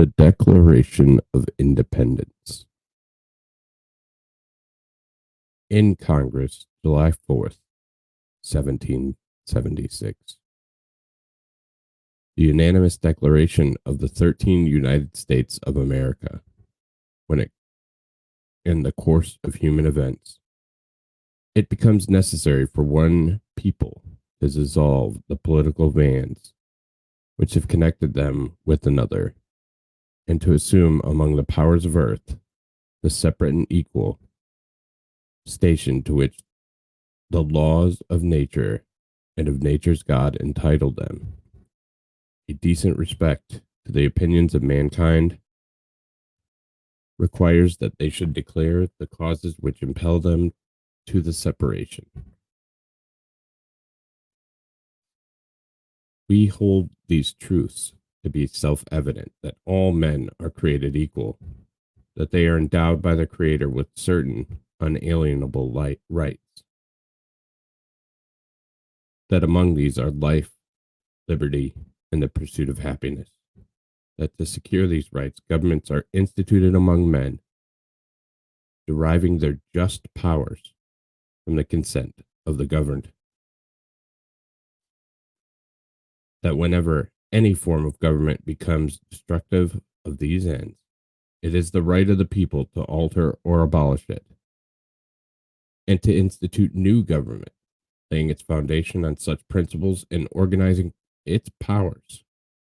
The Declaration of Independence. In Congress, July 4th, 1776. The unanimous declaration of the 13 United States of America, when it, in the course of human events, it becomes necessary for one people to dissolve the political bands which have connected them with another, and to assume among the powers of earth the separate and equal station to which the laws of nature and of nature's God entitled them. A decent respect to the opinions of mankind requires that they should declare the causes which impel them to the separation. We hold these truths to be self-evident, that all men are created equal, that they are endowed by the Creator with certain unalienable rights, that among these are life, liberty, and the pursuit of happiness, that to secure these rights, governments are instituted among men, deriving their just powers from the consent of the governed, that whenever any form of government becomes destructive of these ends, it is the right of the people to alter or abolish it, and to institute new government, laying its foundation on such principles and organizing its powers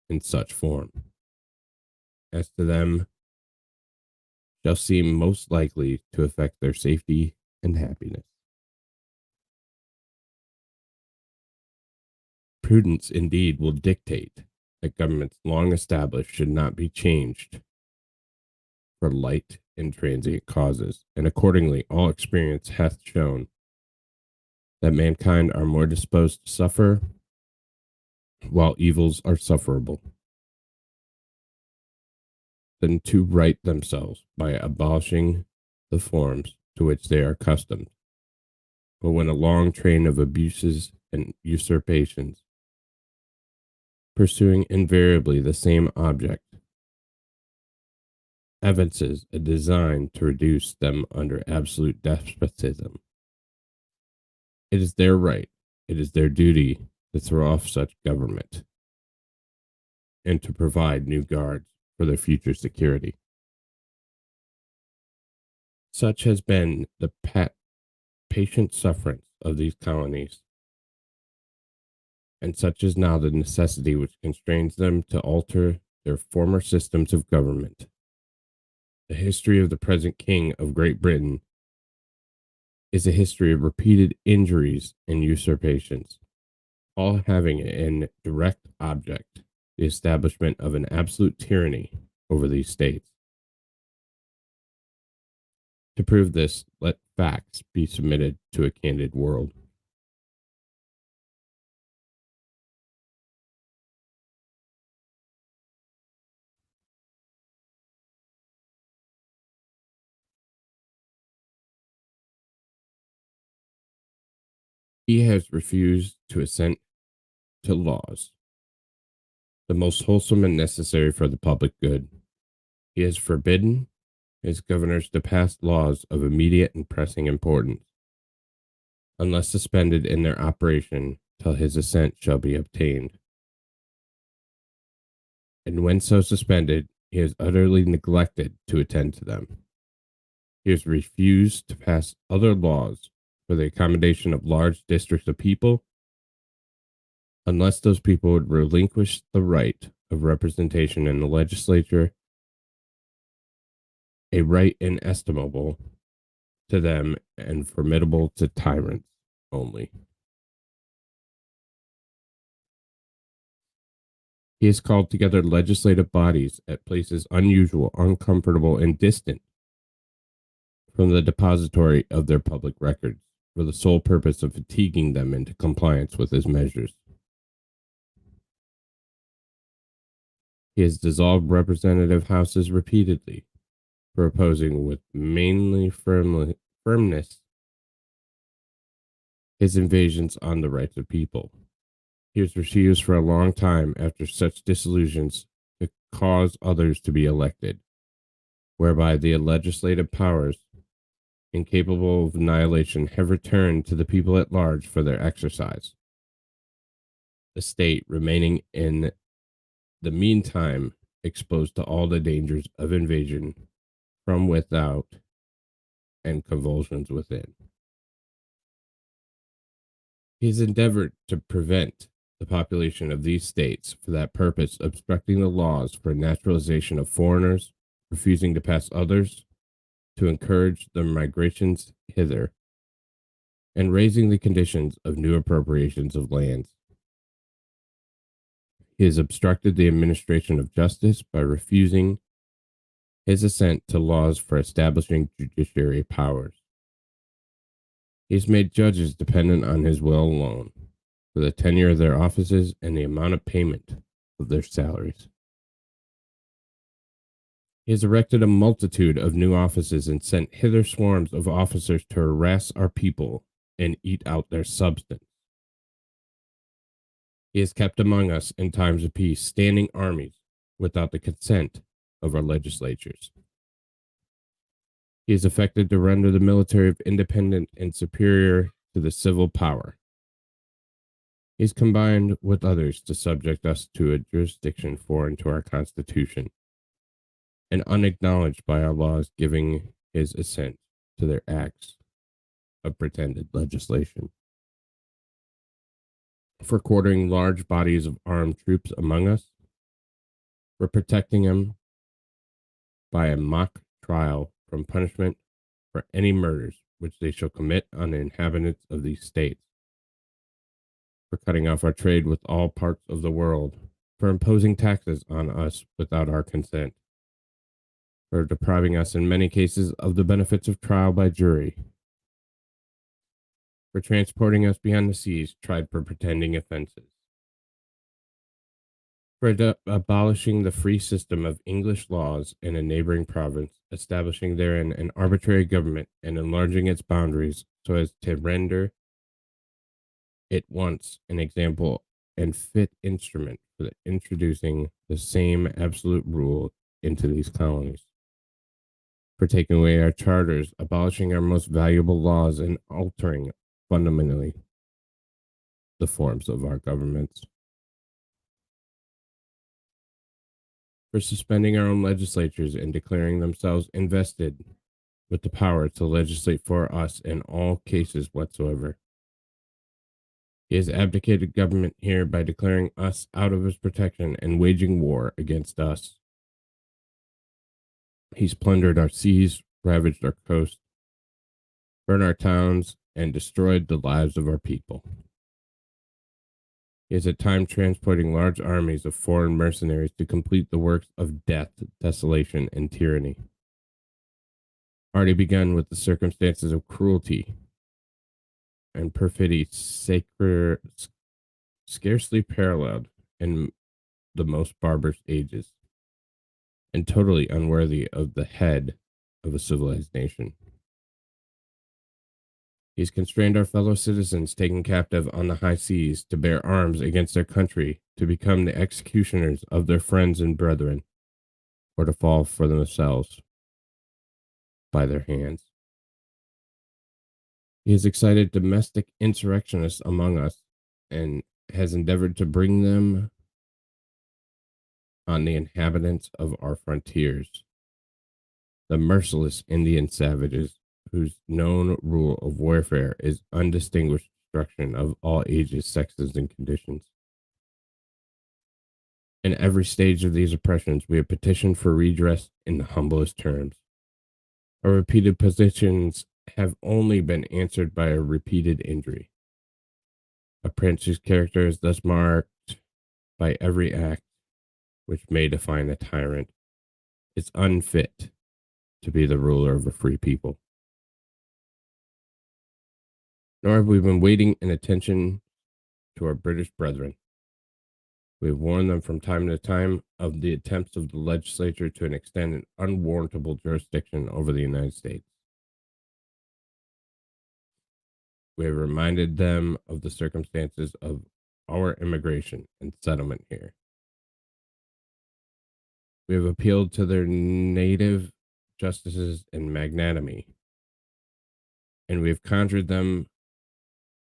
in such form as to them shall seem most likely to affect their safety and happiness. Prudence indeed will dictate that governments long established should not be changed for light and transient causes, and accordingly all experience hath shown that mankind are more disposed to suffer while evils are sufferable than to right themselves by abolishing the forms to which they are accustomed. But when a long train of abuses and usurpations, pursuing invariably the same object, evinces a design to reduce them under absolute despotism, it is their right, it is their duty to throw off such government and to provide new guards for their future security. Such has been the patient sufferance of these colonies, and such is now the necessity which constrains them to alter their former systems of government. The history of the present King of Great Britain is a history of repeated injuries and usurpations, all having in direct object the establishment of an absolute tyranny over these states. To prove this, let facts be submitted to a candid world. He has refused to assent to laws, the most wholesome and necessary for the public good. He has forbidden his governors to pass laws of immediate and pressing importance, unless suspended in their operation till his assent shall be obtained. And when so suspended, he has utterly neglected to attend to them. He has refused to pass other laws for the accommodation of large districts of people, unless those people would relinquish the right of representation in the legislature, a right inestimable to them and formidable to tyrants only. He has called together legislative bodies at places unusual, uncomfortable, and distant from the depository of their public records, for the sole purpose of fatiguing them into compliance with his measures. He has dissolved representative houses repeatedly, proposing with mainly firmness his invasions on the rights of people. He has refused for a long time, after such dissolutions, to cause others to be elected, whereby the legislative powers, incapable of annihilation, have returned to the people at large for their exercise. The state remaining in the meantime exposed to all the dangers of invasion from without and convulsions within. He has endeavored to prevent the population of these states for that purpose, obstructing the laws for naturalization of foreigners, refusing to pass others, to encourage their migrations hither, and raising the conditions of new appropriations of lands. He has obstructed the administration of justice by refusing his assent to laws for establishing judiciary powers. He has made judges dependent on his will alone for the tenure of their offices and the amount of payment of their salaries. He has erected a multitude of new offices and sent hither swarms of officers to harass our people and eat out their substance. He has kept among us in times of peace standing armies without the consent of our legislatures. He has effected to render the military independent and superior to the civil power. He has combined with others to subject us to a jurisdiction foreign to our Constitution and unacknowledged by our laws, giving his assent to their acts of pretended legislation. For quartering large bodies of armed troops among us, for protecting them by a mock trial from punishment for any murders which they shall commit on the inhabitants of these states, for cutting off our trade with all parts of the world, for imposing taxes on us without our consent, for depriving us in many cases of the benefits of trial by jury, for transporting us beyond the seas, tried for pretending offenses, for abolishing the free system of English laws in a neighboring province, establishing therein an arbitrary government and enlarging its boundaries so as to render it once an example and fit instrument for introducing the same absolute rule into these colonies, for taking away our charters, abolishing our most valuable laws, and altering fundamentally the forms of our governments, for suspending our own legislatures and declaring themselves invested with the power to legislate for us in all cases whatsoever. He has abdicated government here by declaring us out of his protection and waging war against us. He's plundered our seas, ravaged our coast, burned our towns, and destroyed the lives of our people. He is at times transporting large armies of foreign mercenaries to complete the works of death, desolation, and tyranny. Already begun with the circumstances of cruelty and perfidy scarcely paralleled in the most barbarous ages, and totally unworthy of the head of a civilized nation. He has constrained our fellow citizens taken captive on the high seas to bear arms against their country, to become the executioners of their friends and brethren, or to fall for themselves by their hands. He has excited domestic insurrectionists among us and has endeavored to bring them on the inhabitants of our frontiers, the merciless Indian savages whose known rule of warfare is undistinguished destruction of all ages, sexes, and conditions. In every stage of these oppressions, we have petitioned for redress in the humblest terms. Our repeated petitions have only been answered by a repeated injury. A prince's character is thus marked by every act which may define a tyrant, is unfit to be the ruler of a free people. Nor have we been waiting in attention to our British brethren. We have warned them from time to time of the attempts of the legislature to extend an unwarrantable jurisdiction over the United States. We have reminded them of the circumstances of our immigration and settlement here. We have appealed to their native justices and magnanimity, and we have conjured them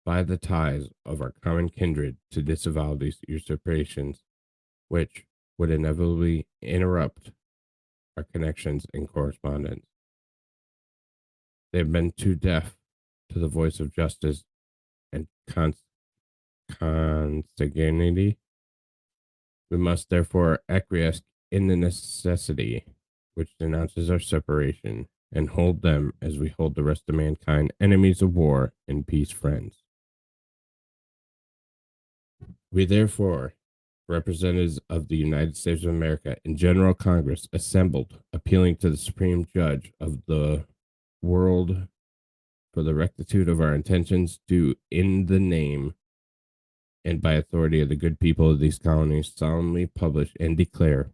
by the ties of our common kindred to disavow these usurpations, which would inevitably interrupt our connections and correspondence. They have been too deaf to the voice of justice and consanguinity. We must therefore acquiesce in the necessity which denounces our separation, and hold them as we hold the rest of mankind, enemies of war and peace friends. We therefore, representatives of the United States of America in General Congress, assembled, appealing to the Supreme Judge of the world for the rectitude of our intentions, do in the name and by authority of the good people of these colonies solemnly publish and declare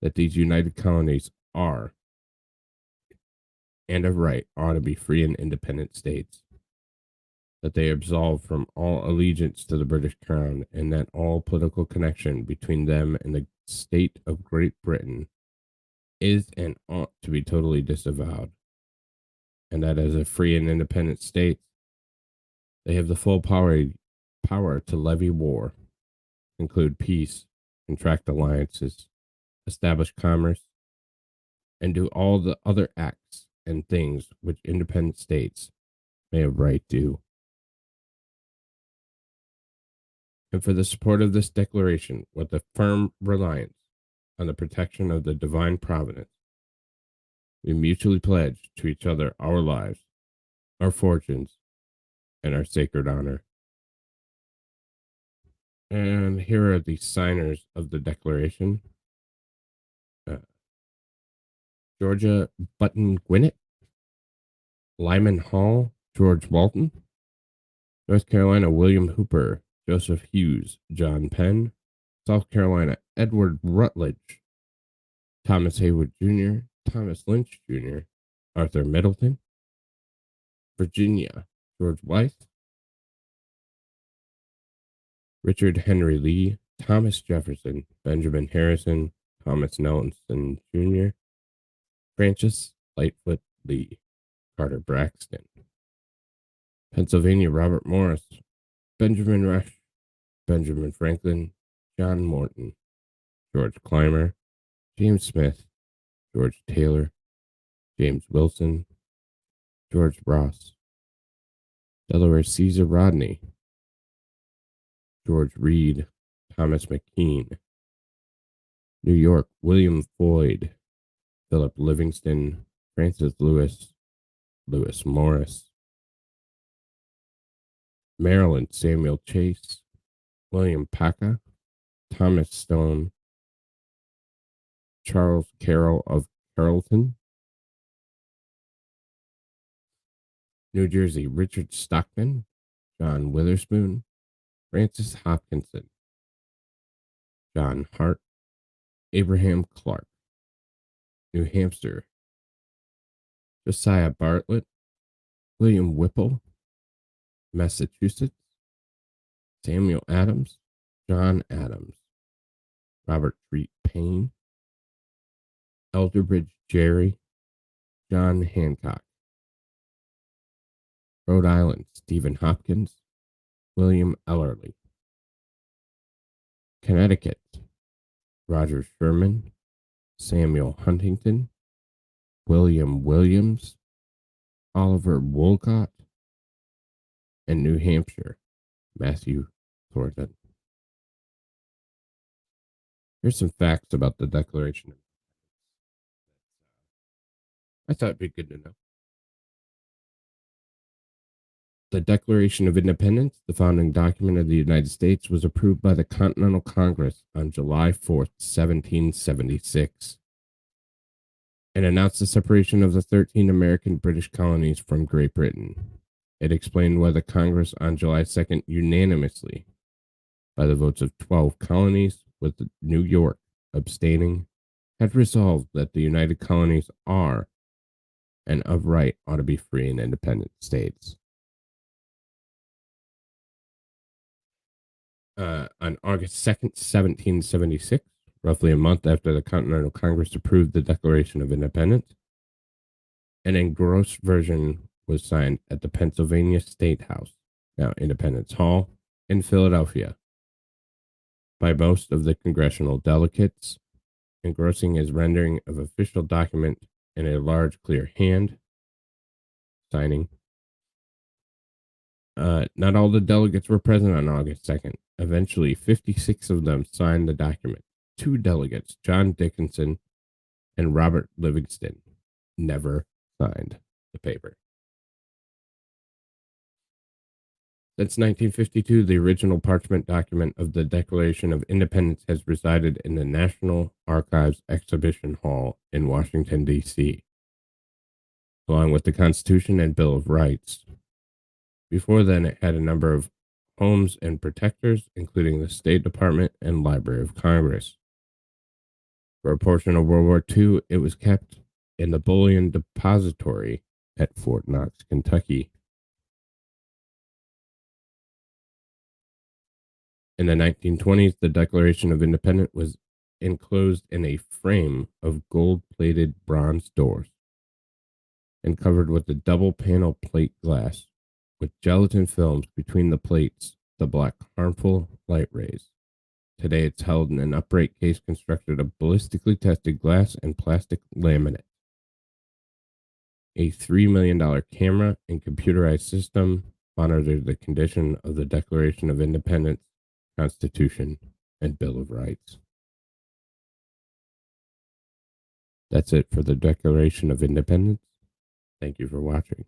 that these united colonies are and of right ought to be free and independent states, that they are absolved from all allegiance to the British crown, and that all political connection between them and the state of Great Britain is and ought to be totally disavowed, and that as a free and independent state, they have the full power to levy war, conclude peace, contract alliances, establish commerce, and do all the other acts and things which independent states may of right do. And for the support of this declaration, with a firm reliance on the protection of the divine providence, we mutually pledge to each other our lives, our fortunes, and our sacred honor. And here are the signers of the declaration: Georgia Button Gwinnett, Lyman Hall, George Walton, North Carolina William Hooper, Joseph Hughes, John Penn, South Carolina Edward Rutledge, Thomas Haywood Jr., Thomas Lynch Jr., Arthur Middleton, Virginia George Wythe, Richard Henry Lee, Thomas Jefferson, Benjamin Harrison, Thomas Nelson Jr., Francis Lightfoot Lee, Carter Braxton, Pennsylvania Robert Morris, Benjamin Rush, Benjamin Franklin, John Morton, George Clymer, James Smith, George Taylor, James Wilson, George Ross, Delaware Caesar Rodney, George Reed, Thomas McKean, New York William Floyd, Philip Livingston, Francis Lewis, Lewis Morris, Maryland Samuel Chase, William Paca, Thomas Stone, Charles Carroll of Carrollton, New Jersey Richard Stockton, John Witherspoon, Francis Hopkinson, John Hart, Abraham Clark, New Hampshire Josiah Bartlett, William Whipple, Massachusetts Samuel Adams, John Adams, Robert Treat Payne, Elderbridge Jerry, John Hancock, Rhode Island Stephen Hopkins, William Ellerly, Connecticut Roger Sherman, Samuel Huntington, William Williams, Oliver Wolcott, and New Hampshire Matthew Thornton. Here's some facts about the Declaration. I thought it'd be good to know. The Declaration of Independence, the founding document of the United States, was approved by the Continental Congress on July 4th, 1776, and announced the separation of the 13 American British colonies from Great Britain. It explained why the Congress on July 2nd unanimously, by the votes of 12 colonies, with New York abstaining, had resolved that the United Colonies are and of right ought to be free and independent states. On August 2nd, 1776, roughly a month after the Continental Congress approved the Declaration of Independence. An engrossed version was signed at the Pennsylvania State House, now Independence Hall, in Philadelphia, by most of the congressional delegates, engrossing as rendering of official document in a large, clear hand, signing. Not all the delegates were present on August 2nd. Eventually, 56 of them signed the document. 2 delegates, John Dickinson and Robert Livingston, never signed the paper. Since 1952, the original parchment document of the Declaration of Independence has resided in the National Archives Exhibition Hall in Washington, D.C., along with the Constitution and Bill of Rights. Before then, it had a number of homes and protectors, including the State Department and Library of Congress. For a portion of World War II, it was kept in the Bullion Depository at Fort Knox, Kentucky. In the 1920s, the Declaration of Independence was enclosed in a frame of gold-plated bronze doors and covered with a double-panel plate glass with gelatin films between the plates to block harmful light rays. Today, it's held in an upright case constructed of ballistically tested glass and plastic laminate. A $3 million camera and computerized system monitored the condition of the Declaration of Independence, Constitution, and Bill of Rights. That's it for the Declaration of Independence. Thank you for watching.